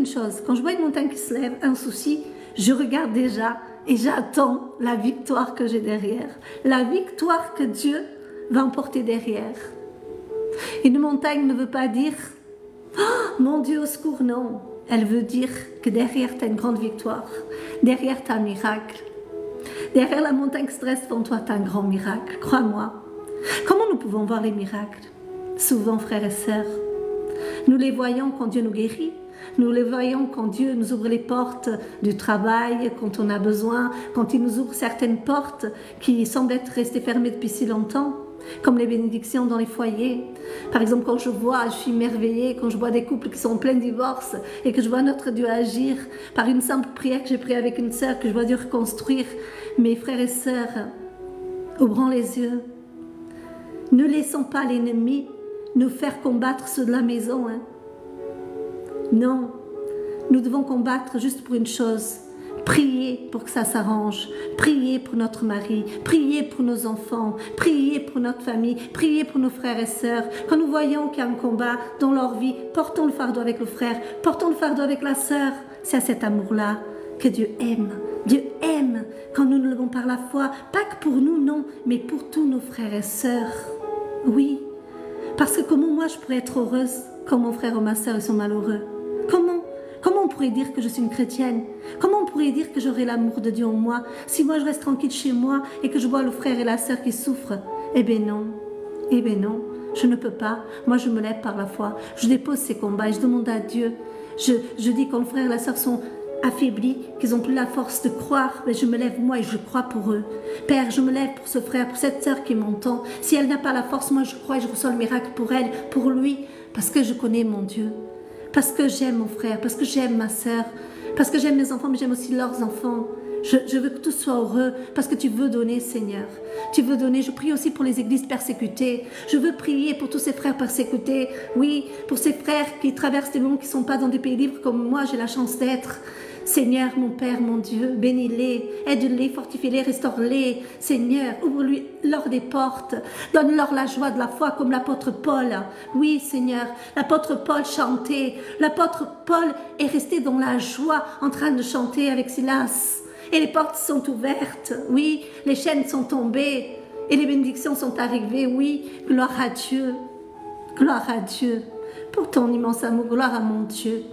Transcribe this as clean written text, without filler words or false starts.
une chose, quand je vois une montagne qui se lève, un souci, je regarde déjà et j'attends la victoire que j'ai derrière. La victoire que Dieu va emporter derrière. Une montagne ne veut pas dire « Oh, mon Dieu, au secours », non. Elle veut dire que derrière, tu as une grande victoire. Derrière, tu as un miracle. Derrière la montagne qui se dresse devant toi, tu as un grand miracle. Crois-moi. Comment nous pouvons voir les miracles? Souvent, frères et sœurs, nous les voyons quand Dieu nous guérit. Nous les voyons quand Dieu nous ouvre les portes du travail, quand on a besoin, quand il nous ouvre certaines portes qui semblent être restées fermées depuis si longtemps, comme les bénédictions dans les foyers. Par exemple, quand je suis émerveillée, quand je vois des couples qui sont en plein divorce et que je vois notre Dieu agir par une simple prière que j'ai priée avec une sœur, que je vois Dieu reconstruire. Mes frères et sœurs, ouvrons les yeux. Ne laissons pas l'ennemi nous faire combattre ceux de la maison. Non, nous devons combattre juste pour une chose. Prier pour que ça s'arrange. Prier pour notre mari. Prier pour nos enfants. Prier pour notre famille. Prier pour nos frères et sœurs. Quand nous voyons qu'il y a un combat dans leur vie, portons le fardeau avec le frère. Portons le fardeau avec la sœur. C'est à cet amour-là que Dieu aime. Dieu aime quand nous nous levons par la foi. Pas que pour nous, non, mais pour tous nos frères et sœurs. Oui, parce que comment moi je pourrais être heureuse quand mon frère ou ma sœur sont malheureux? Comment on pourrait dire que je suis une chrétienne? Comment on pourrait dire que j'aurai l'amour de Dieu en moi si moi je reste tranquille chez moi et que je vois le frère et la sœur qui souffrent? Eh bien non, je ne peux pas. Moi je me lève par la foi, je dépose ces combats et je demande à Dieu. Je dis quand le frère et la sœur sont affaiblis, qu'ils n'ont plus la force de croire, mais je me lève moi et je crois pour eux. Père, je me lève pour ce frère, pour cette sœur qui m'entend. Si elle n'a pas la force, moi je crois et je reçois le miracle pour elle, pour lui, parce que je connais mon Dieu. Parce que j'aime mon frère, parce que j'aime ma sœur, parce que j'aime mes enfants, mais j'aime aussi leurs enfants. Je veux que tous soient heureux, parce que tu veux donner, Seigneur. Tu veux donner. Je prie aussi pour les églises persécutées. Je veux prier pour tous ces frères persécutés. Oui, pour ces frères qui traversent des moments qui ne sont pas dans des pays libres comme moi, j'ai la chance d'être. Seigneur, mon Père, mon Dieu, bénis-les, aide-les, fortifie-les, restaure-les. Seigneur, ouvre-leur des portes, donne-leur la joie de la foi comme l'apôtre Paul. Oui, Seigneur, l'apôtre Paul chantait. L'apôtre Paul est resté dans la joie en train de chanter avec Silas. Et les portes sont ouvertes, oui, les chaînes sont tombées et les bénédictions sont arrivées, oui, gloire à Dieu pour ton immense amour, gloire à mon Dieu.